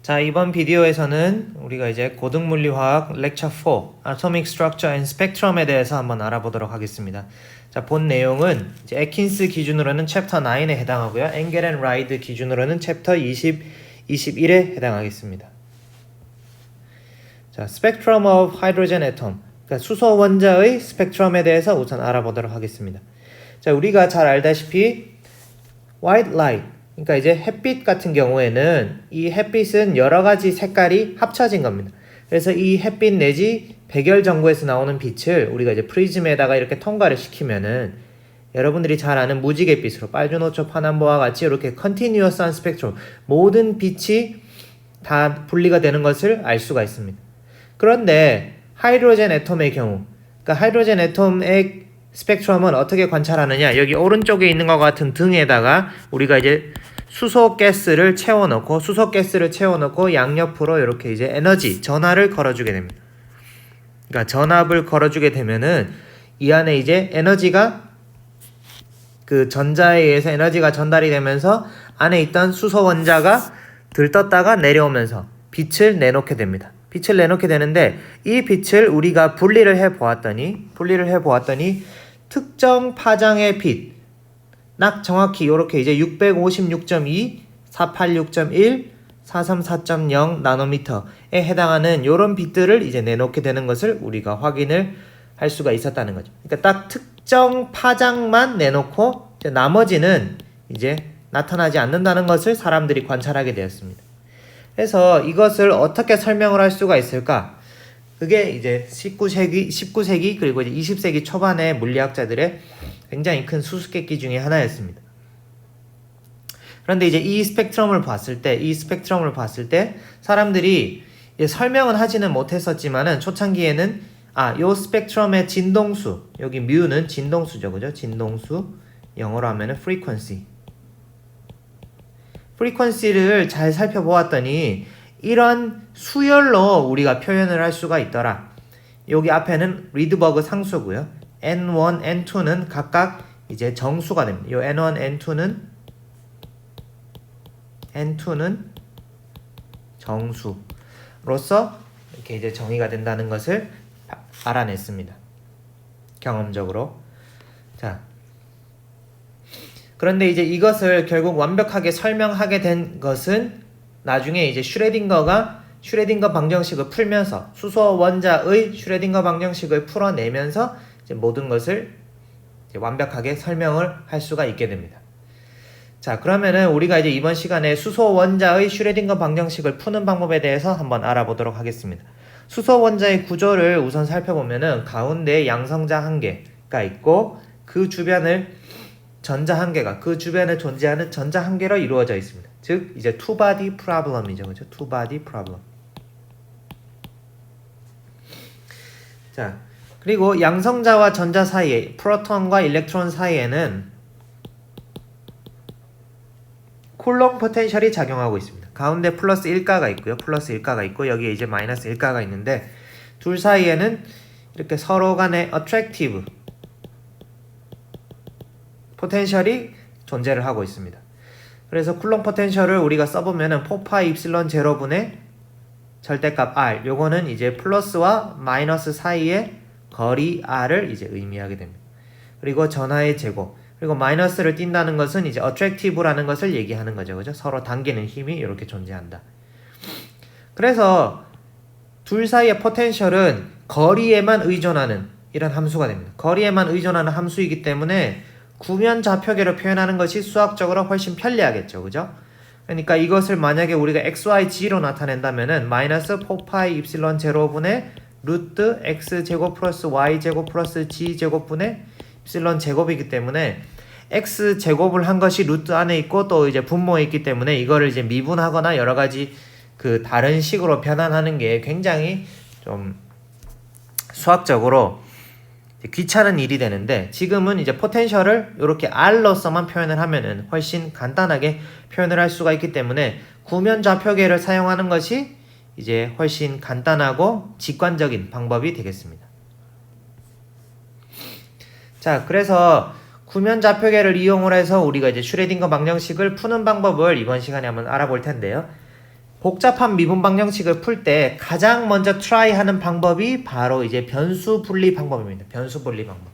자, 이번 비디오에서는 우리가 이제 고등물리화학 렉처 4 Atomic Structure and Spectrum에 대해서 한번 알아보도록 하겠습니다. 자, 본 내용은 이제 에킨스 기준으로는 챕터 9에 해당하고요. 엥겔 앤 라이드 기준으로는 챕터 20, 21에 해당하겠습니다. 자, Spectrum of Hydrogen Atom, 그러니까 수소 원자의 스펙트럼에 대해서 우선 알아보도록 하겠습니다. 자, 우리가 잘 알다시피 white light, 그러니까 이제 햇빛 같은 경우에는 이 햇빛은 여러 가지 색깔이 합쳐진 겁니다. 그래서 이 햇빛 내지 백열 전구에서 나오는 빛을 우리가 이제 프리즘에다가 이렇게 통과를 시키면은 여러분들이 잘 아는 무지갯빛으로 빨주노초 파남보와 같이 이렇게 컨티뉴어스한 스펙트럼, 모든 빛이 다 분리가 되는 것을 알 수가 있습니다. 그런데 하이드로젠 애톰의 경우, 그러니까 하이드로젠 애톰의 스펙트럼은 어떻게 관찰하느냐, 여기 오른쪽에 있는 것 같은 등에다가 우리가 이제 수소가스를 채워넣고 양옆으로 이렇게 이제 에너지 전압을 걸어주게 됩니다. 그러니까 전압을 걸어주게 되면은 이 안에 이제 에너지가 그 전자에 의해서 에너지가 전달이 되면서 안에 있던 수소 원자가 들떴다가 내려오면서 빛을 내놓게 됩니다. 빛을 내놓게 되는데 이 빛을 우리가 분리를 해 보았더니 특정 파장의 빛, 딱 정확히 이렇게 이제 656.2, 486.1, 434.0 나노미터에 해당하는 이런 빛들을 이제 내놓게 되는 것을 우리가 확인을 할 수가 있었다는 거죠. 그러니까 딱 특정 파장만 내놓고 이제 나머지는 이제 나타나지 않는다는 것을 사람들이 관찰하게 되었습니다. 그래서 이것을 어떻게 설명을 할 수가 있을까? 그게 이제 19세기 그리고 이제 20세기 초반의 물리학자들의 굉장히 큰 수수께끼 중에 하나였습니다. 그런데 이제 이 스펙트럼을 봤을 때 사람들이 설명은 하지는 못했었지만은 초창기에는 요 스펙트럼의 진동수, 여기 뮤는 진동수죠, 그죠? 진동수, 영어로 하면은 frequency를 잘 살펴보았더니 이런 수열로 우리가 표현을 할 수가 있더라. 여기 앞에는 리드버그 상수고요. N1, N2는 각각 이제 정수가 됩니다. 이 N1, N2는 정수로서 이렇게 이제 정의가 된다는 것을 알아냈습니다. 경험적으로. 자, 그런데 이제 이것을 결국 완벽하게 설명하게 된 것은 나중에 이제 슈레딩거 방정식을 풀면서 수소 원자의 슈레딩거 방정식을 풀어내면서 이제 모든 것을 이제 완벽하게 설명을 할 수가 있게 됩니다. 자, 그러면은 우리가 이제 이번 시간에 수소 원자의 슈레딩거 방정식을 푸는 방법에 대해서 한번 알아보도록 하겠습니다. 수소 원자의 구조를 우선 살펴보면은 가운데 양성자 한 개가 있고 그 주변을 전자 한 개가 그 주변에 존재하는 전자 한 개로 이루어져 있습니다. 즉 이제 투바디 프로블럼이죠, 그렇죠? 투바디 프로블럼. 자, 그리고 양성자와 전자 사이에 프로톤과 일렉트론 사이에는 쿨롱 포텐셜이 작용하고 있습니다. 가운데 플러스 1가가 있고 여기에 이제 마이너스 1가가 있는데 둘 사이에는 이렇게 서로 간의 attractive 포텐셜이 존재를 하고 있습니다. 그래서 쿨롱 포텐셜을 우리가 써보면은 4파이 입실론 제로분의 절대값 R, 요거는 이제 플러스와 마이너스 사이의 거리 R을 이제 의미하게 됩니다. 그리고 전하의 제곱, 그리고 마이너스를 띈다는 것은 이제 attractive라는 것을 얘기하는 거죠, 그죠? 서로 당기는 힘이 이렇게 존재한다. 그래서 둘 사이의 포텐셜은 거리에만 의존하는 이런 함수가 됩니다. 거리에만 의존하는 함수이기 때문에 구면 좌표계로 표현하는 것이 수학적으로 훨씬 편리하겠죠, 그죠? 그러니까 이것을 만약에 우리가 XYG로 나타낸다면은 마이너스 4파이 입실론 제로분의 루트 X제곱 플러스 Y제곱 플러스 G제곱분의 입실론 제곱이기 때문에 X제곱을 한 것이 루트 안에 있고 또 이제 분모에 있기 때문에 이거를 이제 미분하거나 여러 가지 그 다른 식으로 변환하는 게 굉장히 좀 수학적으로 귀찮은 일이 되는데 지금은 이제 포텐셜을 이렇게 R로서만 표현을 하면은 훨씬 간단하게 표현을 할 수가 있기 때문에 구면 좌표계를 사용하는 것이 이제 훨씬 간단하고 직관적인 방법이 되겠습니다. 자, 그래서 구면 좌표계를 이용을 해서 우리가 이제 슈레딩거 방정식을 푸는 방법을 이번 시간에 한번 알아볼 텐데요. 복잡한 미분 방정식을 풀 때 가장 먼저 try 하는 방법이 바로 이제 변수 분리 방법입니다. 변수 분리 방법.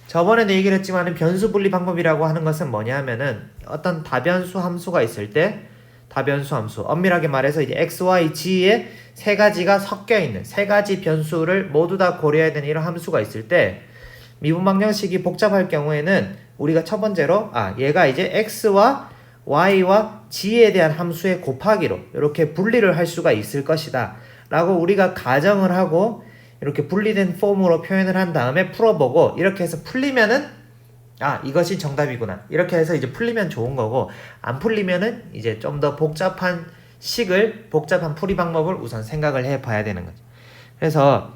저번에도 얘기를 했지만 변수 분리 방법이라고 하는 것은 뭐냐 하면은 어떤 다변수 함수가 있을 때 다변수 함수, 엄밀하게 말해서 이제 x, y, g의 세 가지가 섞여 있는 세 가지 변수를 모두 다 고려해야 되는 이런 함수가 있을 때 미분 방정식이 복잡할 경우에는 우리가 첫 번째로 얘가 이제 x와 y와 g에 대한 함수의 곱하기로 이렇게 분리를 할 수가 있을 것이다 라고 우리가 가정을 하고 이렇게 분리된 폼으로 표현을 한 다음에 풀어보고 이렇게 해서 풀리면은 이것이 정답이구나 이렇게 해서 이제 풀리면 좋은 거고 안 풀리면은 이제 좀 더 복잡한 복잡한 풀이 방법을 우선 생각을 해 봐야 되는 거죠. 그래서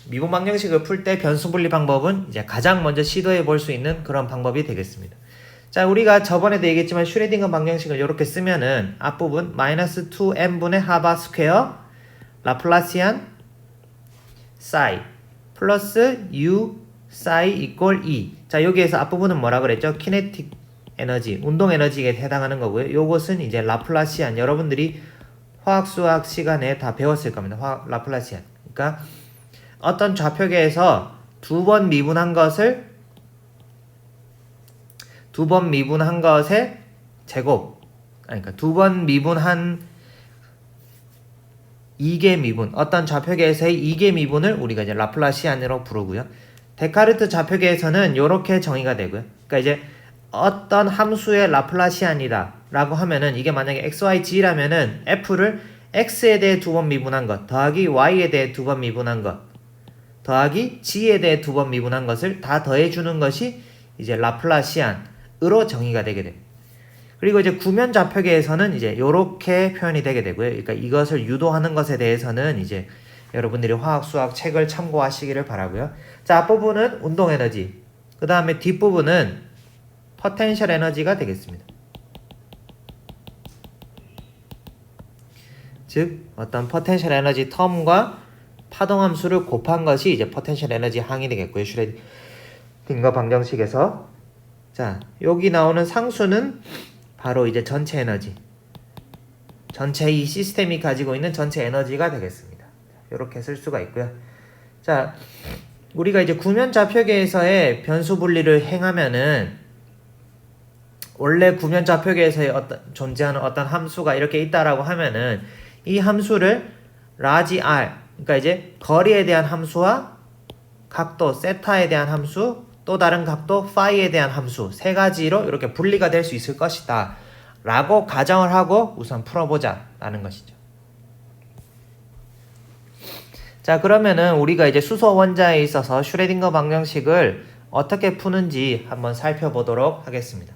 미분 방정식을 풀 때 변수 분리 방법은 이제 가장 먼저 시도해 볼 수 있는 그런 방법이 되겠습니다. 자, 우리가 저번에도 얘기했지만 슈레딩거 방정식을 이렇게 쓰면은 앞부분 마이너스 2n분의 하바 스퀘어 라플라시안 사이 플러스 u 사이 이퀄 2. 자, 여기에서 앞부분은 뭐라 그랬죠? 키네틱 에너지, 운동 에너지에 해당하는 거고요. 요것은 이제 라플라시안, 여러분들이 화학 수학 시간에 다 배웠을 겁니다. 라플라시안. 그러니까 어떤 좌표계에서 두 번 미분한 것의 제곱, 그러니까 두 번 미분한 2개 미분, 어떤 좌표계에서의 2개 미분을 우리가 이제 라플라시안으로 부르고요. 데카르트 좌표계에서는 이렇게 정의가 되고요. 그러니까 이제 어떤 함수의 라플라시안이다 라고 하면은 이게 만약에 xyg라면은 f를 x에 대해 두 번 미분한 것 더하기 y에 대해 두 번 미분한 것 더하기 g에 대해 두 번 미분한 것을 다 더해주는 것이 이제 라플라시안으로 정의가 되게 됩니다. 그리고 이제 구면 좌표계에서는 이제 이렇게 표현이 되게 되고요. 그러니까 이것을 유도하는 것에 대해서는 이제 여러분들이 화학 수학 책을 참고하시기를 바라고요. 자, 앞부분은 운동 에너지, 그 다음에 뒷부분은 포텐셜 에너지가 되겠습니다. 즉 어떤 포텐셜 에너지 텀과 파동 함수를 곱한 것이 이제 포텐셜 에너지 항이 되겠고요. 슈레딩거 방정식에서 자, 여기 나오는 상수는 바로 이제 전체 에너지, 전체 이 시스템이 가지고 있는 전체 에너지가 되겠습니다. 이렇게 쓸 수가 있고요. 자, 우리가 이제 구면 좌표계에서의 변수 분리를 행하면은 원래 구면 좌표계에서의 존재하는 어떤 함수가 이렇게 있다라고 하면은 이 함수를 라지 r, 그러니까 이제 거리에 대한 함수와 각도 세타에 대한 함수, 또 다른 각도 파이에 대한 함수 세 가지로 이렇게 분리가 될 수 있을 것이다 라고 가정을 하고 우선 풀어보자 라는 것이죠. 자, 그러면은 우리가 이제 수소 원자에 있어서 슈레딩거 방정식을 어떻게 푸는지 한번 살펴보도록 하겠습니다.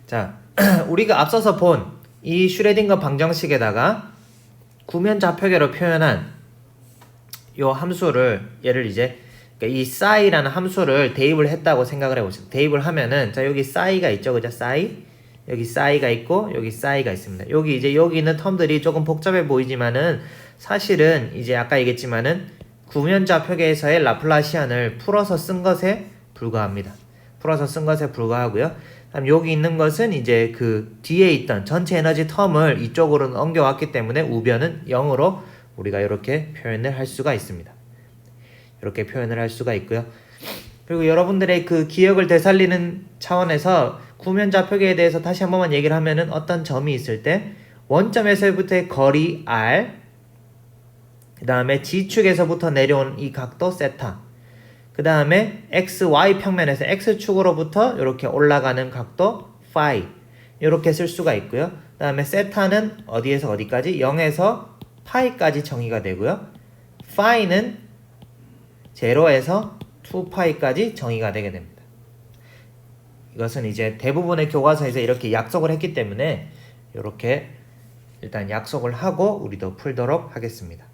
자, 우리가 앞서서 본 이 슈레딩거 방정식에다가 구면 좌표계로 표현한 요 함수를 얘를 이제 그러니까 이 싸이라는 함수를 대입을 했다고 생각을 해보세요. 대입을 하면은 자, 여기 싸이가 있죠, 그죠? 싸이, 여기 싸이가 있고 여기 싸이가 있습니다. 여기 이제 여기 있는 텀들이 조금 복잡해 보이지만은 사실은 이제 아까 얘기했지만은 구면 좌표계에서의 라플라시안을 풀어서 쓴 것에 불과합니다. 풀어서 쓴 것에 불과하고요. 다음 여기 있는 것은 이제 그 뒤에 있던 전체 에너지 텀을 이쪽으로 옮겨왔기 때문에 우변은 0으로 우리가 이렇게 표현을 할 수가 있습니다. 이렇게 표현을 할 수가 있고요. 그리고 여러분들의 그 기억을 되살리는 차원에서 구면 좌표계에 대해서 다시 한 번만 얘기를 하면은 어떤 점이 있을 때 원점에서부터의 거리 r, 그 다음에 G축에서부터 내려온 이 각도 세타, 그 다음에 XY 평면에서 X축으로부터 이렇게 올라가는 각도 phi 이렇게 쓸 수가 있고요. 그 다음에 세타는 어디에서 어디까지? 0에서 파이까지 정의가 되고요. phi는 0에서 2파이까지 정의가 되게 됩니다. 이것은 이제 대부분의 교과서에서 이렇게 약속을 했기 때문에 이렇게 일단 약속을 하고 우리도 풀도록 하겠습니다.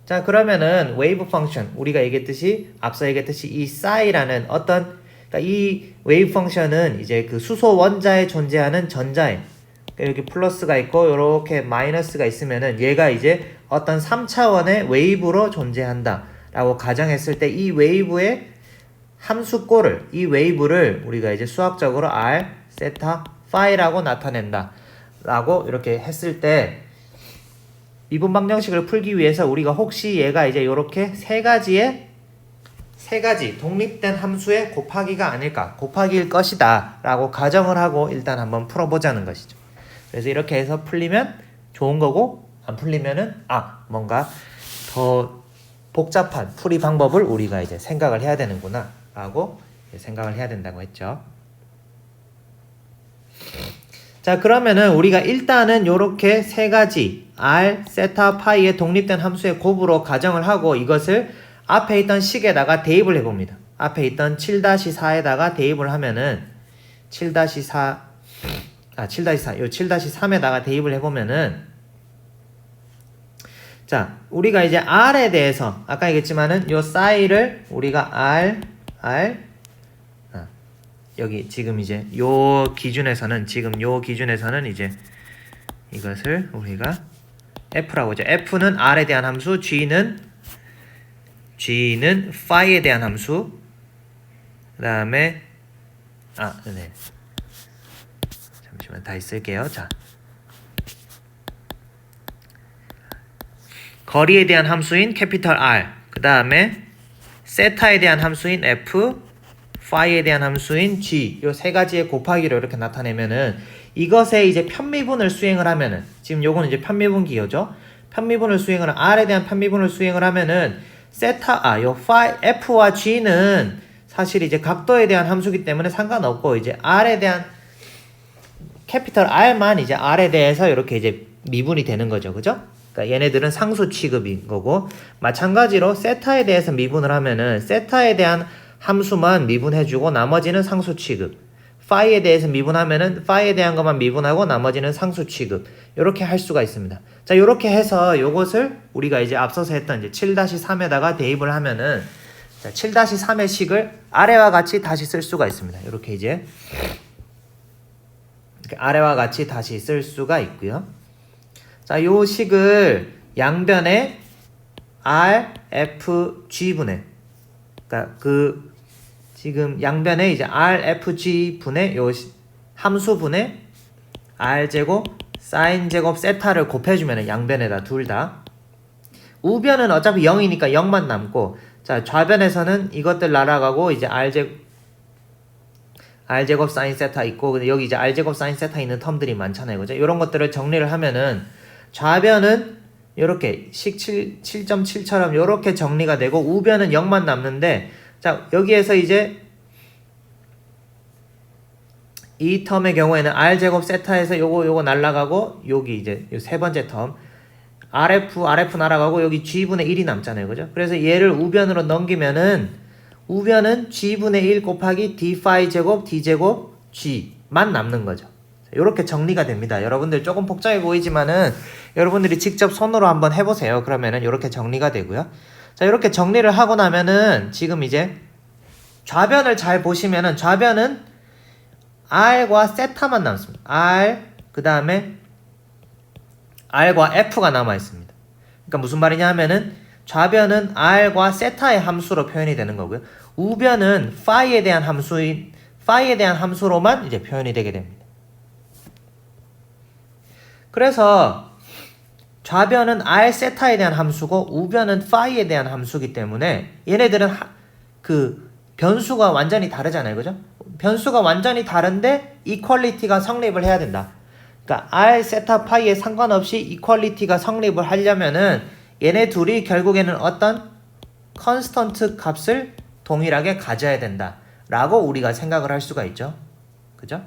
자, 그러면은 웨이브 펑션, 우리가 얘기했듯이 앞서 얘기했듯이 이 싸이라는 어떤 그러니까 이 웨이브 펑션은 이제 그 수소 원자에 존재하는 전자에 이렇게 플러스가 있고 이렇게 마이너스가 있으면은 얘가 이제 어떤 3차원의 웨이브로 존재한다 라고 가정했을 때 이 웨이브의 함수 꼴을 이 웨이브를 우리가 이제 수학적으로 r 세타 파이라고 나타낸다 라고 이렇게 했을 때 미분 방정식을 풀기 위해서 우리가 혹시 얘가 이제 이렇게 세 가지 독립된 함수의 곱하기가 아닐까, 곱하기일 것이다 라고 가정을 하고 일단 한번 풀어보자는 것이죠. 그래서 이렇게 해서 풀리면 좋은 거고, 안 풀리면은 뭔가 더 복잡한 풀이 방법을 우리가 이제 생각을 해야 되는구나 라고 생각을 해야 된다고 했죠. 자, 그러면은 우리가 일단은 요렇게 세 가지 r, 세타, 파이의 독립된 함수의 곱으로 가정을 하고 이것을 앞에 있던 식에다가 대입을 해봅니다. 앞에 있던 7-4에다가 대입을 하면은 7-4, 요 7-3에다가 대입을 해보면은 자, 우리가 이제 r에 대해서 아까 얘기했지만은 요 사이를 우리가 r 여기 지금 이제 요 기준에서는 이제 이것을 우리가 f라고 하죠. f는 r에 대한 함수, g는 phi에 대한 함수, 그 다음에 네. 잠시만 다시 쓸게요. 자, 거리에 대한 함수인 캐피털 R, 그 다음에 세타에 대한 함수인 F, 파이에 대한 함수인 G, 요 세 가지의 곱하기로 이렇게 나타내면은 이것에 이제 편미분을 수행을 하면은 지금 요거는 이제 편미분 기호죠. 편미분을 수행을 R에 대한 편미분을 수행을 하면은 요 F와 G는 사실 이제 각도에 대한 함수기 때문에 상관없고 이제 R에 대한 캐피털 R만 이제 R에 대해서 이렇게 이제 미분이 되는 거죠. 그죠? 그러니까 얘네들은 상수 취급인 거고, 마찬가지로 세타에 대해서 미분을 하면은 세타에 대한 함수만 미분해주고 나머지는 상수 취급, 파이에 대해서 미분하면은 파이에 대한 것만 미분하고 나머지는 상수 취급, 이렇게 할 수가 있습니다. 자, 이렇게 해서 요것을 우리가 이제 앞서서 했던 이제 7-3에다가 대입을 하면은 자, 7-3의 식을 아래와 같이 다시 쓸 수가 있습니다. 이렇게 이제 아래와 같이 다시 쓸 수가 있고요. 자, 요 식을 양변에 R, F, G분의, 그러니까 지금 양변에 이제 R, F, G분의 요 함수분의 R제곱, 사인제곱, 세타를 곱해주면 양변에다 둘 다. 우변은 어차피 0이니까 0만 남고, 자, 좌변에서는 이것들 날아가고 이제 R제곱 사인 세타 있고, 근데 여기 이제 R제곱 사인 세타 있는 텀들이 많잖아요. 그죠? 이런 것들을 정리를 하면은 좌변은 이렇게 식 7.7처럼 이렇게 정리가 되고 우변은 0만 남는데, 자, 여기에서 이제 이 텀의 경우에는 R제곱 세타에서 요거 날아가고 여기 이제 요 세 번째 텀 RF 날아가고 여기 G분의 1이 남잖아요. 그죠? 그래서 얘를 우변으로 넘기면은 우변은 G분의 1 곱하기 D 파이 제곱 D제곱 G만 남는 거죠. 이렇게 정리가 됩니다. 여러분들 조금 복잡해 보이지만은 여러분들이 직접 손으로 한번 해보세요. 그러면은 이렇게 정리가 되고요. 자, 이렇게 정리를 하고 나면은 지금 이제 좌변을 잘 보시면은 좌변은 R과 세타만 남습니다. R, 그 다음에 R과 F가 남아 있습니다. 그러니까 무슨 말이냐 하면은 좌변은 R과 세타의 함수로 표현이 되는 거고요. 우변은 파이에 대한 함수로만 이제 표현이 되게 됩니다. 그래서 좌변은 R 세타에 대한 함수고 우변은 파이에 대한 함수기 때문에 얘네들은 변수가 완전히 다르잖아요. 그죠? 변수가 완전히 다른데 이퀄리티가 성립을 해야 된다. 그러니까 R 세타 파이에 상관없이 이퀄리티가 성립을 하려면은 얘네 둘이 결국에는 어떤 컨스턴트 값을 동일하게 가져야 된다 라고 우리가 생각을 할 수가 있죠. 그죠?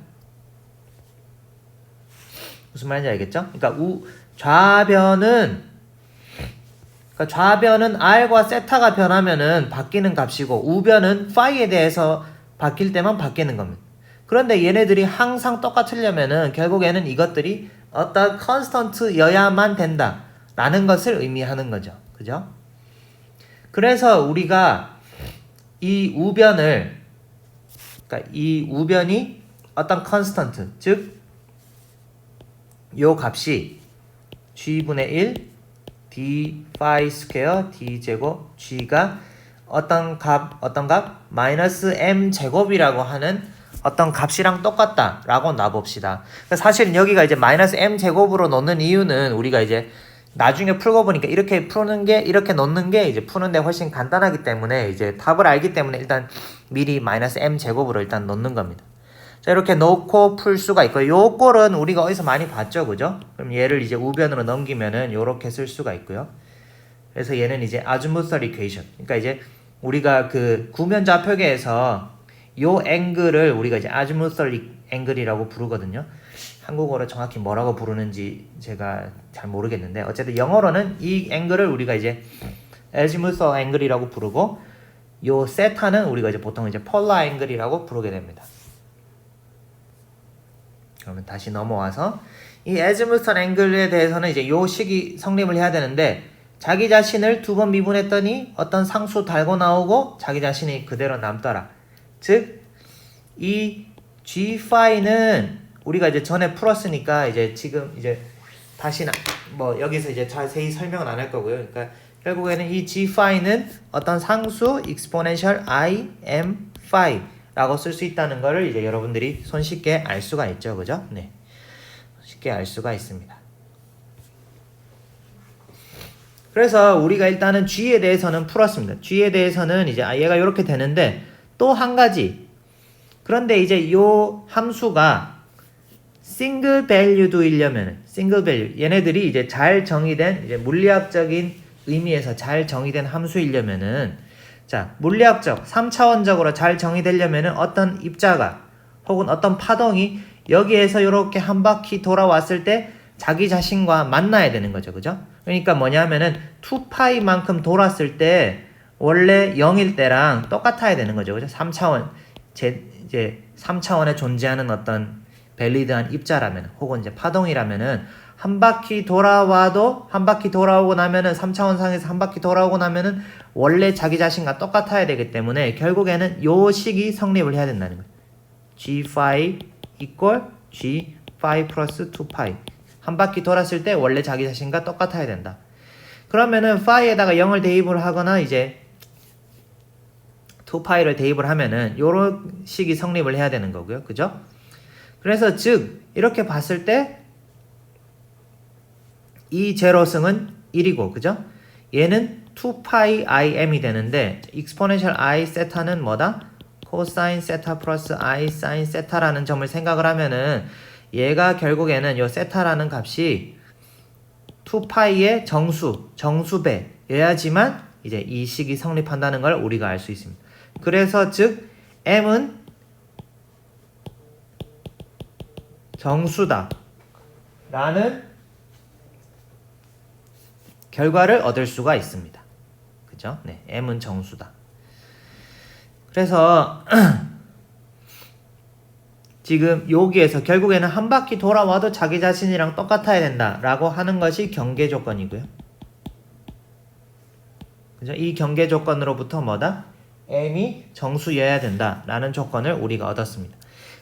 무슨 말인지 알겠죠? 그러니까 좌변은 R과 세타가 변하면은 바뀌는 값이고 우변은 파이에 대해서 바뀔 때만 바뀌는 겁니다. 그런데 얘네들이 항상 똑같으려면은 결국에는 이것들이 어떤 컨스턴트여야만 된다 라는 것을 의미하는 거죠. 그죠? 그래서 우리가 이 우변이 어떤 컨스턴트, 즉 요 값이 G분의 1 D 파이 스퀘어 D 제곱 G가 어떤 값? 마이너스 m 제곱이라고 하는 어떤 값이랑 똑같다라고 놔봅시다. 사실 여기가 이제 마이너스 m 제곱으로 놓는 이유는 우리가 이제 나중에 풀고 보니까 이렇게 푸는 게 이렇게 놓는 게 이제 푸는데 훨씬 간단하기 때문에 이제 답을 알기 때문에 일단 미리 마이너스 m 제곱으로 일단 놓는 겁니다. 자, 이렇게 놓고 풀 수가 있고, 요 꼴은 우리가 어디서 많이 봤죠, 그죠? 그럼 얘를 이제 우변으로 넘기면은 요렇게 쓸 수가 있고요. 그래서 얘는 이제 아즈무스 이퀘이션. 그러니까 이제 우리가 그 구면 좌표계에서 요 앵글을 우리가 이제 아즈무스 앵글이라고 부르거든요. 한국어로 정확히 뭐라고 부르는지 제가 잘 모르겠는데, 어쨌든 영어로는 이 앵글을 우리가 이제 아즈무스 앵글이라고 부르고, 요 세타는 우리가 이제 보통 이제 폴라 앵글이라고 부르게 됩니다. 그러면 다시 넘어와서 이 아즈무스 앵글에 대해서는 이제 요 식이 성립을 해야 되는데, 자기 자신을 두 번 미분했더니 어떤 상수 달고 나오고 자기 자신이 그대로 남더라. 즉, 이 g5는 우리가 이제 전에 풀었으니까 이제 지금 이제 다시 뭐 여기서 이제 자세히 설명은 안 할 거고요. 그러니까 결국에는 이 g5는 어떤 상수 exponential i m phi 라고 쓸 수 있다는 거를 이제 여러분들이 손쉽게 알 수가 있죠. 그죠? 네. 쉽게 알 수가 있습니다. 그래서 우리가 일단은 g에 대해서는 풀었습니다. g에 대해서는 이제 얘가 이렇게 되는데, 또 한 가지. 그런데 이제 요 함수가 싱글 밸류도이려면 싱글 밸류, 얘네들이 이제 잘 정의된, 이제 물리학적인 의미에서 잘 정의된 함수이려면은, 자, 물리학적 3차원적으로 잘 정의되려면은 어떤 입자가 혹은 어떤 파동이 여기에서 이렇게 한 바퀴 돌아왔을 때 자기 자신과 만나야 되는 거죠. 그죠? 그러니까 뭐냐면은 2파이만큼 돌았을 때 원래 0일 때랑 똑같아야 되는 거죠. 그죠? 3차원 이제 3차원에 존재하는 어떤 밸리드한 입자라면 혹은 이제 파동이라면은 한 바퀴 돌아와도, 한 바퀴 돌아오고 나면은 3차원 상에서 한 바퀴 돌아오고 나면은 원래 자기 자신과 똑같아야 되기 때문에 결국에는 요 식이 성립을 해야 된다는 거예요. g5 equal g5 플러스 2파이. 한 바퀴 돌았을 때 원래 자기 자신과 똑같아야 된다. 그러면은 파이에다가 0을 대입을 하거나 이제 2파이를 대입을 하면은 요런 식이 성립을 해야 되는 거고요. 그죠? 그래서 즉 이렇게 봤을 때 이 제로승은 1이고, 그죠? 얘는 2파이 im이 되는데 exponential i 세타는 뭐다? 코사인 세타 플러스 i 사인 세타라는 점을 생각을 하면은 얘가 결국에는 요 세타라는 값이 2파이의 정수배여야지만 이제 이 식이 성립한다는 걸 우리가 알 수 있습니다. 그래서 즉 m은 정수다 라는 결과를 얻을 수가 있습니다. 그죠? 네, m은 정수다. 그래서 지금 여기에서 결국에는 한 바퀴 돌아와도 자기 자신이랑 똑같아야 된다라고 하는 것이 경계 조건이고요. 그죠? 이 경계 조건으로부터 뭐다? m이 정수여야 된다라는 조건을 우리가 얻었습니다.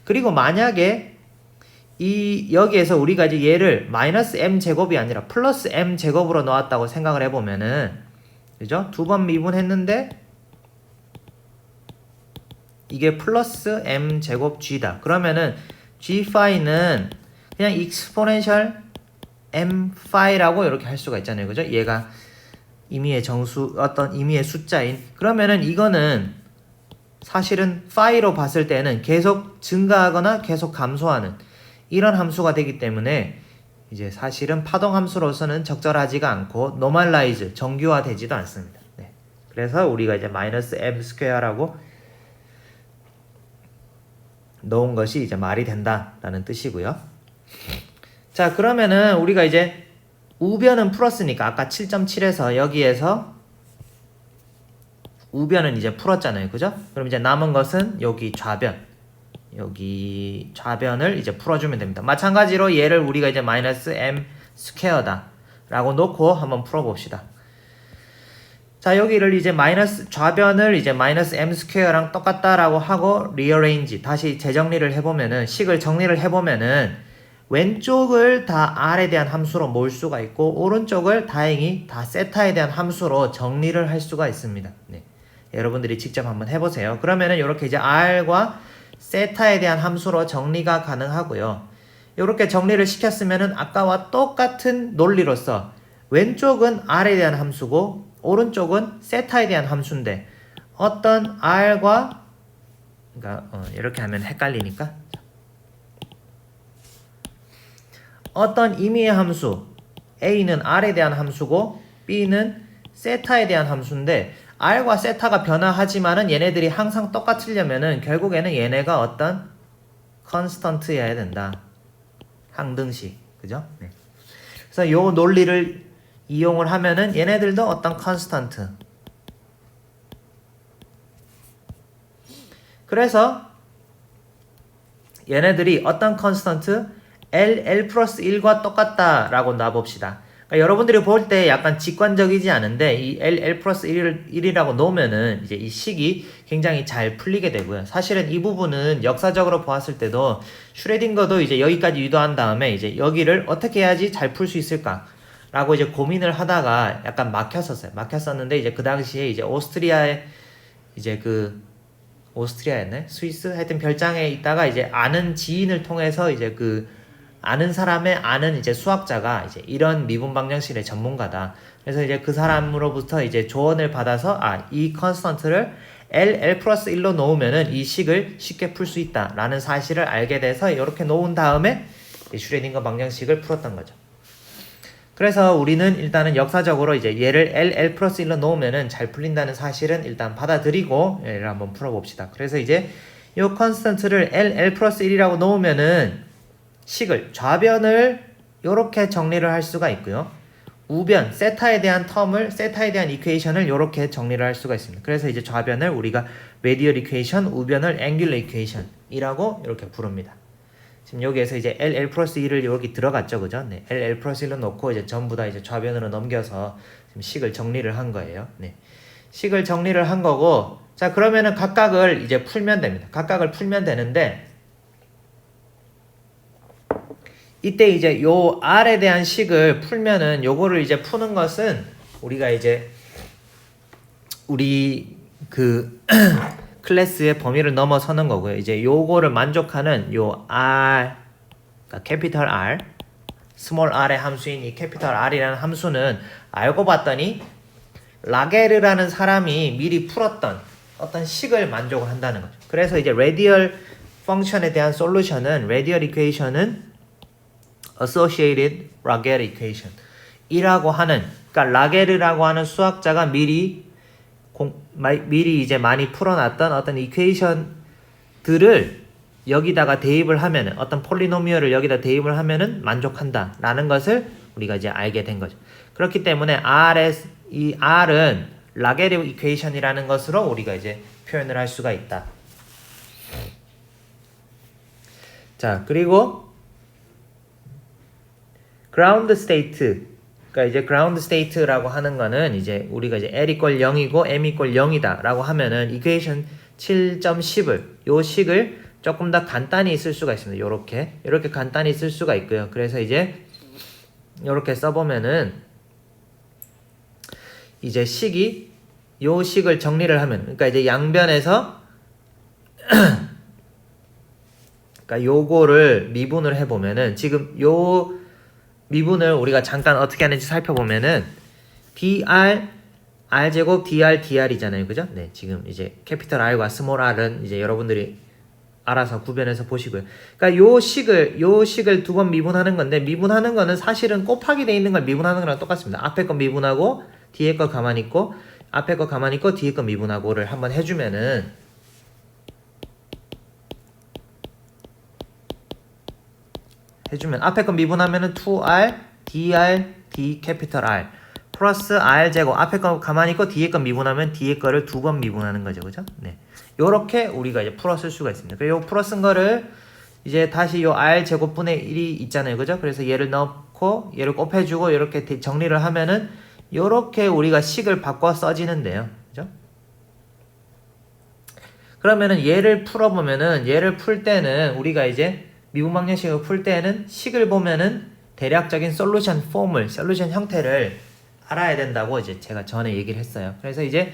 그리고 만약에 여기에서 우리가 이제 얘를 마이너스 m 제곱이 아니라 플러스 m 제곱으로 놓았다고 생각을 해보면은, 그죠? 두 번 미분했는데 이게 플러스 m 제곱 g다. 그러면은 g 파이는 그냥 exponential m 파이라고 이렇게 할 수가 있잖아요. 그죠? 얘가 임의의 정수, 어떤 임의의 숫자인, 그러면은 이거는 사실은 파이로 봤을 때는 계속 증가하거나 계속 감소하는 이런 함수가 되기 때문에 이제 사실은 파동 함수로서는 적절하지가 않고 노멀라이즈, 정규화되지도 않습니다. 네. 그래서 우리가 이제 마이너스 m 스퀘어라고 넣은 것이 이제 말이 된다라는 뜻이고요. 자, 그러면은 우리가 이제 우변은 풀었으니까 아까 7.7에서 여기에서 우변은 이제 풀었잖아요. 그죠? 그럼 이제 남은 것은 여기 좌변. 여기 좌변을 이제 풀어주면 됩니다. 마찬가지로 얘를 우리가 이제 마이너스 m 스퀘어다 라고 놓고 한번 풀어봅시다. 자, 여기를 이제 좌변을 이제 마이너스 m 스퀘어랑 똑같다라고 하고 리어레인지, 다시 재정리를 해보면은, 식을 정리를 해보면은 왼쪽을 다 r에 대한 함수로 모을 수가 있고 오른쪽을 다행히 다 세타에 대한 함수로 정리를 할 수가 있습니다. 네. 여러분들이 직접 한번 해보세요. 그러면은 이렇게 이제 r과 세타에 대한 함수로 정리가 가능하고요. 이렇게 정리를 시켰으면은 아까와 똑같은 논리로서 왼쪽은 r에 대한 함수고 오른쪽은 세타에 대한 함수인데 어떤 r과 그러니까 이렇게 하면 헷갈리니까 어떤 임의의 함수 a는 r에 대한 함수고 b는 세타에 대한 함수인데 r과 세타가 변화하지만은 얘네들이 항상 똑같으려면은 결국에는 얘네가 어떤 컨스턴트여야 된다. 항등식. 그죠? 네. 그래서 요 논리를 이용을 하면은 얘네들도 어떤 컨스턴트. 그래서 얘네들이 어떤 컨스턴트? L 플러스 1과 똑같다라고 놔봅시다. 그러니까 여러분들이 볼 때 약간 직관적이지 않은데 이 L 플러스 1이라고 놓으면은 이제 이 식이 굉장히 잘 풀리게 되고요. 사실은 이 부분은 역사적으로 보았을 때도 슈레딩거도 이제 여기까지 유도한 다음에 이제 여기를 어떻게 해야지 잘 풀 수 있을까? 라고 이제 고민을 하다가 약간 막혔었어요. 막혔었는데 이제 그 당시에 이제 오스트리아에 이제 오스트리아였네? 스위스? 하여튼 별장에 있다가 이제 아는 지인을 통해서 이제 아는 사람의 아는 이제 수학자가 이제 이런 미분 방정식의 전문가다. 그래서 이제 그 사람으로부터 이제 조언을 받아서 이 컨스턴트를 L 플러스 1로 놓으면은 이 식을 쉽게 풀 수 있다라는 사실을 알게 돼서 이렇게 놓은 다음에 슈레딩거 방정식을 풀었던 거죠. 그래서 우리는 일단은 역사적으로 이제 얘를 L 플러스 1로 놓으면은 잘 풀린다는 사실은 일단 받아들이고 얘를 한번 풀어봅시다. 그래서 이제 이 컨스턴트를 L 플러스 1이라고 놓으면은 식을 좌변을 이렇게 정리를 할 수가 있고요. 우변 세타에 대한 이퀘이션을 이렇게 정리를 할 수가 있습니다. 그래서 이제 좌변을 우리가 레디얼 이퀘이션, 우변을 앵귤러 이퀘이션이라고 이렇게 부릅니다. 지금 여기에서 이제 L 플러스 1을 여기 들어갔죠, 그죠? 네, L 플러스 1로 놓고 이제 전부 다 이제 좌변으로 넘겨서 지금 식을 정리를 한 거예요. 네, 식을 정리를 한 거고, 자 그러면은 각각을 이제 풀면 됩니다. 각각을 풀면 되는데. 이때 이제 요 R에 대한 식을 풀면은 요거를 이제 푸는 것은 우리가 이제 우리 클래스의 범위를 넘어서는 거고요. 이제 요거를 만족하는 요 R, 그러니까 캐피털 R, 스몰 r의 함수인 이 캐피털 R이라는 함수는 알고 봤더니 라게르라는 사람이 미리 풀었던 어떤 식을 만족을 한다는 거죠. 그래서 이제 레디얼 펑션에 대한 솔루션은 레디얼 이퀘이션은 associated Laguerre equation 이라고 하는, 그러니까 라게르라고 하는 수학자가 미리 이제 많이 풀어놨던 어떤 이퀘이션들을 여기다가 대입을 하면은 어떤 폴리노미얼을 여기다 대입을 하면은 만족한다 라는 것을 우리가 이제 알게 된 거죠. 그렇기 때문에 이 R은 라게르 이퀘이션이라는 것으로 우리가 이제 표현을 할 수가 있다. 자, 그리고 ground state, 그러니까 이제 ground state라고 하는 거는 이제 우리가 이제 L 이퀄 0이고 M 이퀄 0이다 라고 하면은 이퀘이션 7.10을 요 식을 조금 더 간단히 쓸 수가 있습니다. 요렇게 간단히 쓸 수가 있고요. 그래서 이제 요렇게 써보면은 이제 요 식을 정리를 하면, 그러니까 이제 양변에서 그러니까 요거를 미분을 해보면은 지금 요 미분을 우리가 잠깐 어떻게 하는지 살펴보면은 dr r제곱 dr이잖아요. 그죠? 네, 지금 이제 캐피털 R과 스몰 r은 이제 여러분들이 알아서 구별해서 보시고요. 그러니까 요 식을 두 번 미분하는 건데, 미분하는 거는 사실은 곱하기 돼 있는 걸 미분하는 거랑 똑같습니다. 앞에 거 미분하고 뒤에 거 가만히 있고, 앞에 거 가만히 있고 뒤에 거 미분하고를 한번 해주면은 앞에 거 미분하면은 2r, dr, d 캐피털 R 플러스 r 제곱, 앞에 거 가만히 있고 뒤에 거 미분하면 뒤에 거를 두 번 미분하는 거죠, 그죠? 네, 요렇게 우리가 이제 풀어 쓸 수가 있습니다. 그리고 요 풀어 쓴 거를 이제 다시 요 r 제곱분의 1이 있잖아요, 그죠? 그래서 얘를 넣고 얘를 곱해주고 이렇게 정리를 하면은 요렇게 우리가 식을 바꿔 써지는데요, 그죠? 그러면은 얘를 풀어보면은 얘를 풀 때는 우리가 이제 미분 방정식을 풀 때는 식을 보면은 대략적인 솔루션 형태를 알아야 된다고 이제 제가 전에 얘기를 했어요. 그래서 이제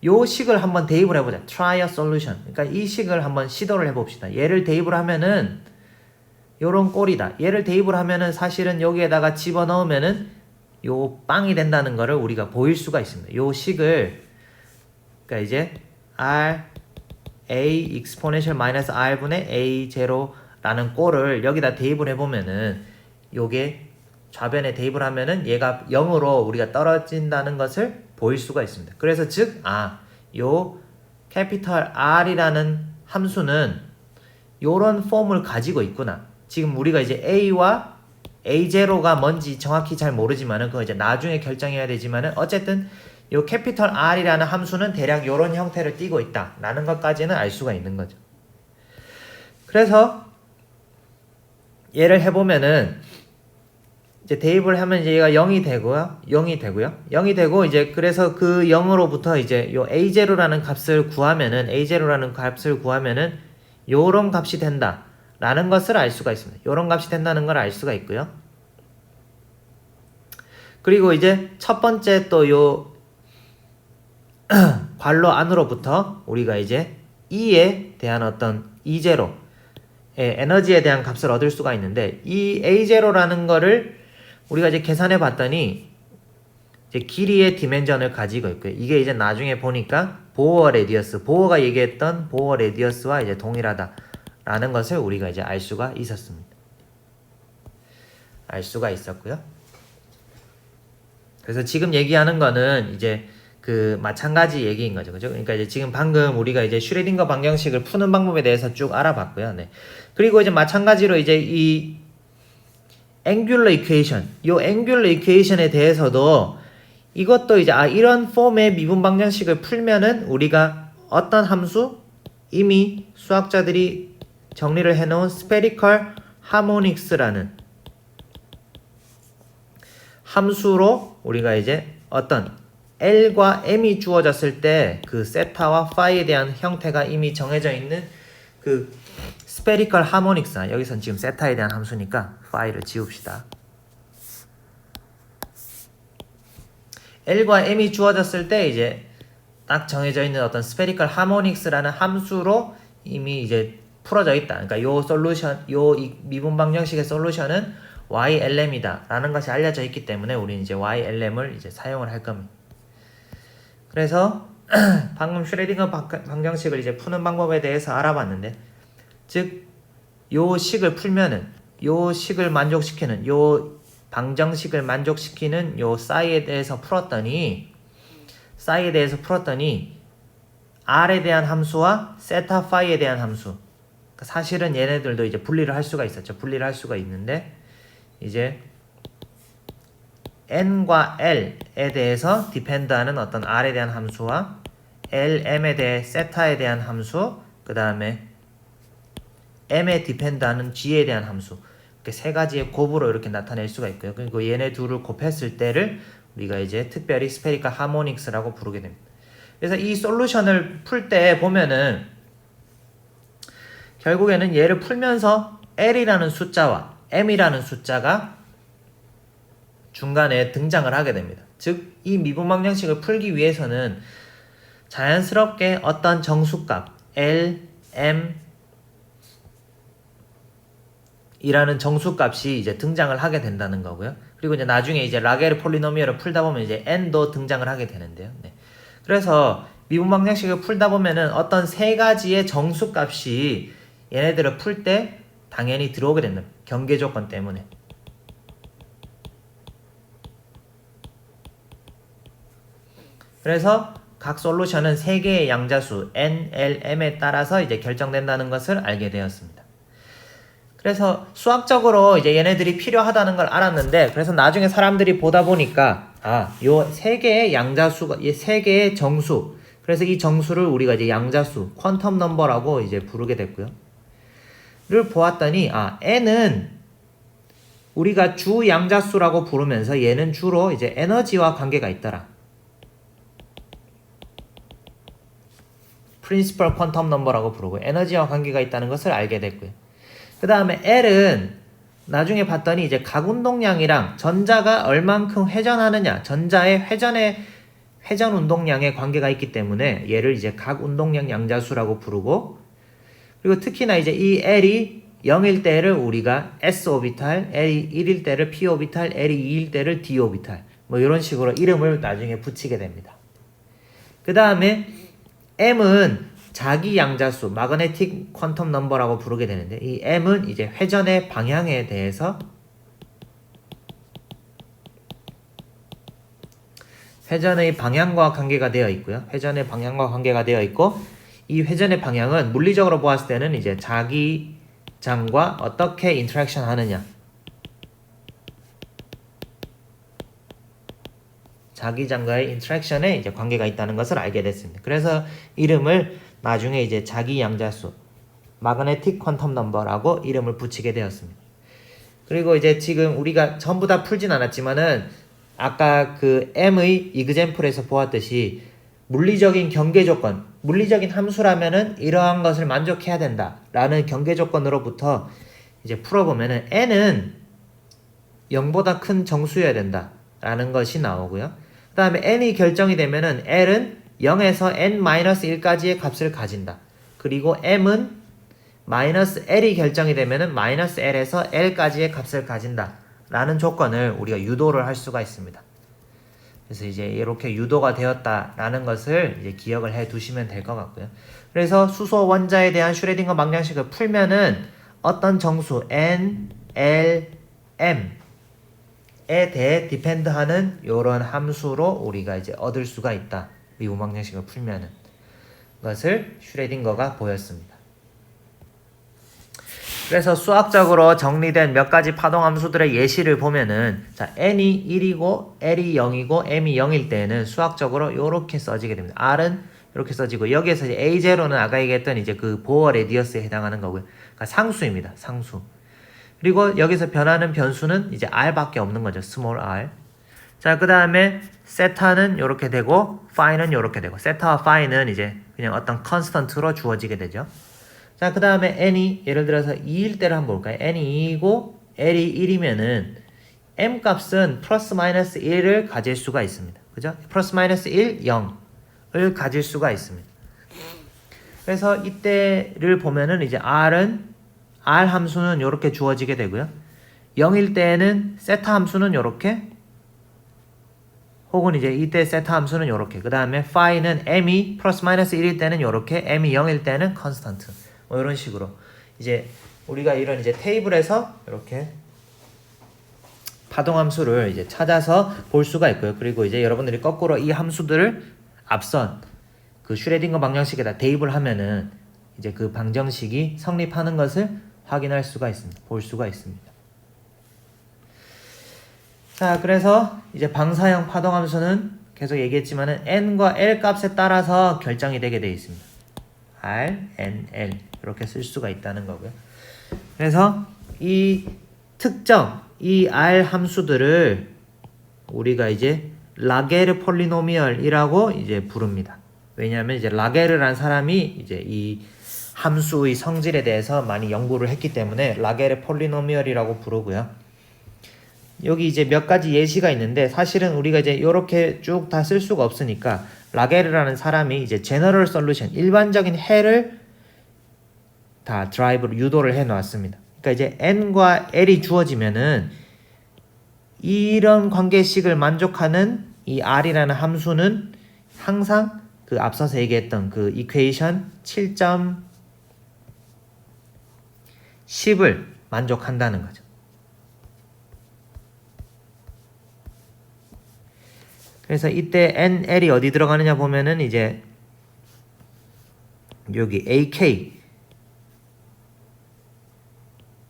요 식을 한번 대입을 해보자. try a solution. 그러니까 이 식을 한번 시도를 해봅시다. 얘를 대입을 하면은 요런 꼴이다. 얘를 대입을 하면은 사실은 여기에다가 집어넣으면은 요 빵이 된다는 거를 우리가 보일 수가 있습니다. 요 식을 그러니까 이제 r a exponential minus r분의 a0라는 꼴을 여기다 대입을 해보면은 요게 좌변에 대입을 하면은 얘가 0으로 우리가 떨어진다는 것을 보일 수가 있습니다. 그래서 즉, 요 캐피털 R이라는 함수는 요런 폼을 가지고 있구나. 지금 우리가 이제 A와 A0가 뭔지 정확히 잘 모르지만은 그거 이제 나중에 결정해야 되지만은 어쨌든 요 캐피털 R이라는 함수는 대략 요런 형태를 띠고 있다. 라는 것까지는 알 수가 있는 거죠. 그래서 얘를 해보면은 이제 대입을 하면 이제 얘가 0이 되고요. 0이 되고 이제 그래서 그 0으로부터 이제 요 A0라는 값을 구하면은 요런 값이 된다. 라는 것을 알 수가 있습니다. 요런 값이 된다는 걸 알 수가 있고요. 그리고 이제 첫 번째 또 요 괄호 안으로부터 우리가 이제 E에 대한 어떤 E0 에너지에 대한 값을 얻을 수가 있는데 이 A0라는 거를 우리가 이제 계산해 봤더니 이제 길이의 디멘전을 가지고 있고요. 이게 이제 나중에 보니까 보어 레디어스, 보어가 얘기했던 보어 레디어스와 이제 동일하다라는 것을 우리가 이제 알 수가 있었습니다. 알 수가 있었고요. 그래서 지금 얘기하는 거는 이제 그 마찬가지 얘기인 거죠. 그죠? 그러니까 이제 지금 방금 우리가 이제 슈레딩거 방정식을 푸는 방법에 대해서 쭉 알아봤고요. 네. 그리고 이제 마찬가지로 이제 이 angular equation, 요 angular equation에 대해서도 이것도 이제 이런 폼의 미분 방정식을 풀면은 우리가 어떤 함수 이미 수학자들이 정리를 해놓은 spherical harmonics라는 함수로 우리가 이제 어떤 L과 M이 주어졌을 때 그 세타와 파이에 대한 형태가 이미 정해져 있는 그 spherical harmonics, 여기선 지금 세타에 대한 함수니까 파이를 지웁시다. L과 M이 주어졌을 때 이제 딱 정해져 있는 어떤 spherical harmonics라는 함수로 이미 이제 풀어져 있다. 그러니까 요 솔루션, 요 미분 방정식의 솔루션은 YLM이다 라는 것이 알려져 있기 때문에 우리는 이제 YLM을 이제 사용을 할 겁니다. 그래서 방금 슈레딩거 방정식을 이제 푸는 방법에 대해서 알아봤는데, 즉 요 식을 풀면은 요 식을 만족시키는 요 방정식을 만족시키는 요 싸이에 대해서 풀었더니 R에 대한 함수와 세타 파이에 대한 함수, 사실은 얘네들도 이제 분리를 할 수가 있었죠. 분리를 할 수가 있는데 이제 n과 l에 대해서 디펜드하는 어떤 r에 대한 함수와 lm에 대해 세타에 대한 함수, 그 다음에 m에 디펜드하는 g에 대한 함수, 이렇게 세 가지의 곱으로 이렇게 나타낼 수가 있고요. 그리고 얘네 둘을 곱했을 때를 우리가 이제 특별히 스페리컬 하모닉스라고 부르게 됩니다. 그래서 이 솔루션을 풀 때 보면은 결국에는 얘를 풀면서 l이라는 숫자와 m이라는 숫자가 중간에 등장을 하게 됩니다. 즉, 이 미분 방정식을 풀기 위해서는 자연스럽게 어떤 정수값 L, M 이라는 정수값이 이제 등장을 하게 된다는 거고요. 그리고 이제 나중에 이제 라게르 폴리노미얼을 풀다 보면 이제 n도 등장을 하게 되는데요. 네. 그래서 미분 방정식을 풀다 보면은 어떤 세 가지의 정수값이 얘네들을 풀 때 당연히 들어오게 된다. 경계 조건 때문에. 그래서 각 솔루션은 3개의 양자수 n, l, m에 따라서 이제 결정된다는 것을 알게 되었습니다. 그래서 수학적으로 이제 얘네들이 필요하다는 걸 알았는데, 그래서 나중에 사람들이 보다 보니까 요 3개의 양자수가, 이 3개의 정수, 그래서 이 정수를 우리가 이제 양자수, 퀀텀 넘버라고 이제 부르게 됐고요. 를 보았더니 n은 우리가 주 양자수라고 부르면서 얘는 주로 이제 에너지와 관계가 있더라. 프린시펄 퀀텀 넘버라고 부르고 에너지와 관계가 있다는 것을 알게 됐고요. 그 다음에 L은 나중에 봤더니 이제 각운동량이랑 전자가 얼만큼 회전하느냐, 전자의 회전 운동량의 관계가 있기 때문에 얘를 이제 각 운동량 양자수라고 부르고, 그리고 특히나 이제 이 L이 0일 때를 우리가 S 오비탈, L이 1일 때를 P 오비탈, L이 2일 때를 D 오비탈, 뭐 이런 식으로 이름을 나중에 붙이게 됩니다. 그 다음에 M은 자기 양자수, 마그네틱 퀀텀 넘버라고 부르게 되는데, 이 M은 이제 회전의 방향에 대해서 회전의 방향과 관계가 되어 있고요. 회전의 방향과 관계가 되어 있고, 이 회전의 방향은 물리적으로 보았을 때는 이제 자기장과 어떻게 인터랙션 하느냐, 자기장과의 인터랙션에 이제 관계가 있다는 것을 알게 됐습니다. 그래서 이름을 나중에 이제 자기 양자수, 마그네틱 퀀텀 넘버라고 이름을 붙이게 되었습니다. 그리고 이제 지금 우리가 전부 다 풀진 않았지만은 아까 그 M의 이그젬플에서 보았듯이 물리적인 경계 조건, 물리적인 함수라면은 이러한 것을 만족해야 된다 라는 경계 조건으로부터 이제 풀어보면은 N은 0보다 큰 정수여야 된다 라는 것이 나오고요. 그 다음에 N이 결정이 되면은 L은 0에서 N-1까지의 값을 가진다. 그리고 M은 마이너스 L이 결정이 되면은 마이너스 L에서 L까지의 값을 가진다 라는 조건을 우리가 유도를 할 수가 있습니다. 그래서 이제 이렇게 유도가 되었다라는 것을 이제 기억을 해 두시면 될 것 같고요. 그래서 수소 원자에 대한 슈레딩거 방정식을 풀면은 어떤 정수 N, L, M에 대해 디펜드하는 이런 함수로 우리가 이제 얻을 수가 있다. 미분 방정식을 풀면은 것을 슈레딩거가 보였습니다. 그래서 수학적으로 정리된 몇 가지 파동함수들의 예시를 보면은, 자, n이 1이고 l이 0이고 m이 0일 때는 수학적으로 이렇게 써지게 됩니다. r은 이렇게 써지고, 여기에서 이제 a0는 아까 얘기했던 이제 그 보어 레디어스에 해당하는 거고요. 그러니까 상수입니다. 상수. 그리고 여기서 변하는 변수는 이제 r밖에 없는 거죠. small r. 자, 그 다음에 세타는 이렇게 되고 파이는 이렇게 되고, 세타와 파이는 이제 그냥 어떤 컨스턴트로 주어지게 되죠. 자, 그 다음에 n이 예를 들어서 2일 때를 한번 볼까요? n이 2이고 l이 1이면은 m 값은 플러스 마이너스 1을 가질 수가 있습니다. 그죠? 플러스 마이너스 1, 0을 가질 수가 있습니다. 그래서 이때를 보면은 이제 r 함수는 이렇게 주어지게 되고요. 0일 때는 세타 함수는 이렇게, 혹은 이제 이때 세타 함수는 이렇게, 그 다음에 파이는 m이 플러스 마이너스 1일 때는 이렇게, m이 0일 때는 컨스턴트. 뭐 이런 식으로 이제 우리가 이런 이제 테이블에서 이렇게 파동 함수를 이제 찾아서 볼 수가 있고요. 그리고 이제 여러분들이 거꾸로 이 함수들을 앞선 그 슈레딩거 방정식에다 대입을 하면은 이제 그 방정식이 성립하는 것을 확인할 수가 있습니다. 볼 수가 있습니다. 자, 그래서 이제 방사형 파동 함수는 계속 얘기했지만은 n과 l 값에 따라서 결정이 되게 되어 있습니다. r, n, l 이렇게 쓸 수가 있다는 거고요. 그래서 이 특정 이 r 함수들을 우리가 이제 라게르 폴리노미얼이라고 이제 부릅니다. 왜냐하면 이제 라게르라는 사람이 이제 이 함수의 성질에 대해서 많이 연구를 했기 때문에 라게르 폴리노미얼이라고 부르고요. 여기 이제 몇 가지 예시가 있는데, 사실은 우리가 이제 이렇게 쭉 다 쓸 수가 없으니까 라게르라는 사람이 이제 제너럴 솔루션, 일반적인 해를 다 드라이브로 유도를 해 놨습니다. 그러니까 이제 n과 l이 주어지면은 이런 관계식을 만족하는 이 r이라는 함수는 항상 그 앞서서 얘기했던 그 이퀘이션 7.10을 만족한다는 거죠. 그래서 이때 n, l이 어디 들어가느냐 보면은 이제 여기 ak,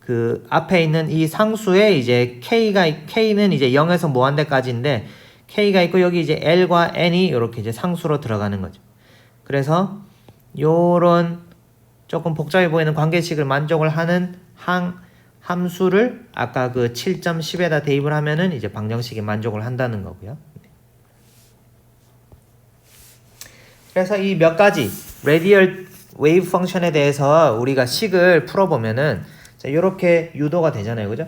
그 앞에 있는 이 상수에 이제 k는 이제 0에서 무한대까지인데 k가 있고, 여기 이제 l과 n이 이렇게 이제 상수로 들어가는 거죠. 그래서 요런 조금 복잡해 보이는 관계식을 만족을 하는 함수를 아까 그 7.10에다 대입을 하면은 이제 방정식이 만족을 한다는 거고요. 그래서 이 몇 가지 레디얼 웨이브 펑션에 대해서 우리가 식을 풀어보면은 자, 이렇게 유도가 되잖아요. 그죠?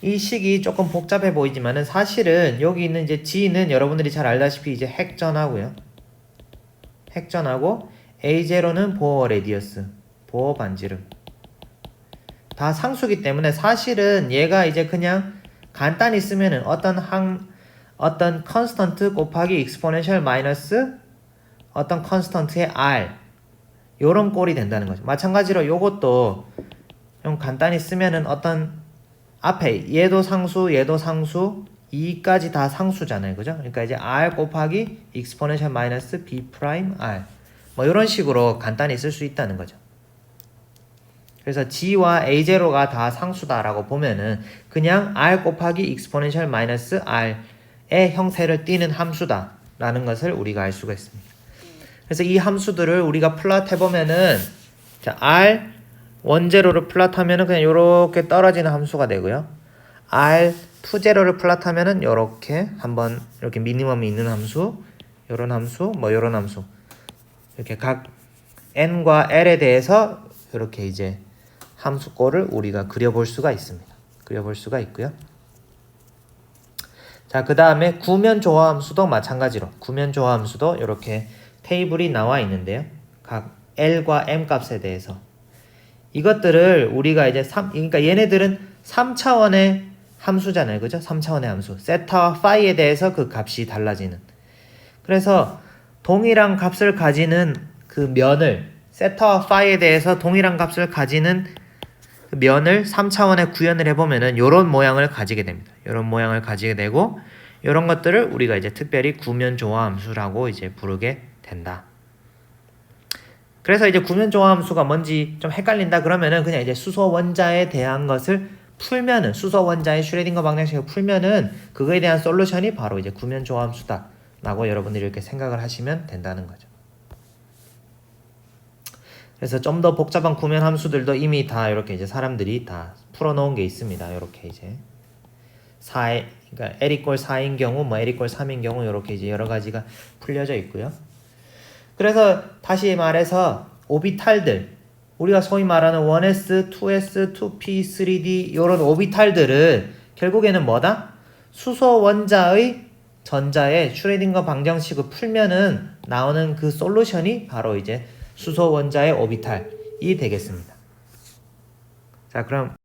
이 식이 조금 복잡해 보이지만은 사실은 여기 있는 이제 G는 여러분들이 잘 알다시피 이제 핵전하고요. 핵전하고 A0는 보어 레디어스, 보어 반지름. 다 상수기 때문에 사실은 얘가 이제 그냥 간단히 쓰면은 어떤 컨스턴트 곱하기 익스포넨셜 마이너스 어떤 컨스턴트의 R 요런 꼴이 된다는 거죠. 마찬가지로 요것도 좀 간단히 쓰면은 어떤 앞에 얘도 상수 2까지 다 상수잖아요. 그죠? 그러니까 이제 R 곱하기 익스포넨셜 마이너스 B 프라임 R 뭐 이런 식으로 간단히 쓸 수 있다는 거죠. 그래서 G와 A0가 다 상수다라고 보면은 그냥 R 곱하기 익스포넨셜 마이너스 R의 형태를 띠는 함수다라는 것을 우리가 알 수가 있습니다. 그래서 이 함수들을 우리가 플롯 해보면은 자, R 원제로를 플롯하면은 그냥 이렇게 떨어지는 함수가 되고요. R 투제로를 플롯하면은 이렇게 한번 이렇게 미니멈이 있는 함수, 요런 함수, 뭐 요런 함수 이렇게 각 n과 l에 대해서 이렇게 이제 함수꼴을 우리가 그려볼 수가 있습니다. 그려볼 수가 있고요. 자, 그 다음에 구면 조화함수도 마찬가지로 구면 조화함수도 이렇게 테이블이 나와 있는데요. 각 L과 M 값에 대해서 이것들을 우리가 이제 그러니까 얘네들은 3차원의 함수잖아요. 그죠? 3차원의 함수. 세타와 파이에 대해서 그 값이 달라지는. 그래서 동일한 값을 가지는 그 면을 세타와 파이에 대해서 동일한 값을 가지는 그 면을 3차원에 구현을 해보면은 요런 모양을 가지게 됩니다. 요런 모양을 가지게 되고 요런 것들을 우리가 이제 특별히 구면 조화함수라고 이제 부르게 된다. 그래서 이제 구면 조화함수가 뭔지 좀 헷갈린다 그러면은 그냥 이제 수소 원자에 대한 것을 풀면은 수소 원자의 슈레딩거 방정식을 풀면은 그거에 대한 솔루션이 바로 이제 구면 조화함수다라고 여러분들이 이렇게 생각을 하시면 된다는 거죠. 그래서 좀 더 복잡한 구면 함수들도 이미 다 이렇게 이제 사람들이 다 풀어놓은 게 있습니다. 이렇게 이제 그러니까 L 이퀄 4인 경우, 뭐 L 이퀄 3인 경우 이렇게 이제 여러 가지가 풀려져 있고요. 그래서 다시 말해서 오비탈들, 우리가 소위 말하는 1s, 2s, 2p, 3d 이런 오비탈들은 결국에는 뭐다? 수소 원자의 전자의 슈레딩거 방정식을 풀면은 나오는 그 솔루션이 바로 이제 수소 원자의 오비탈이 되겠습니다. 자, 그럼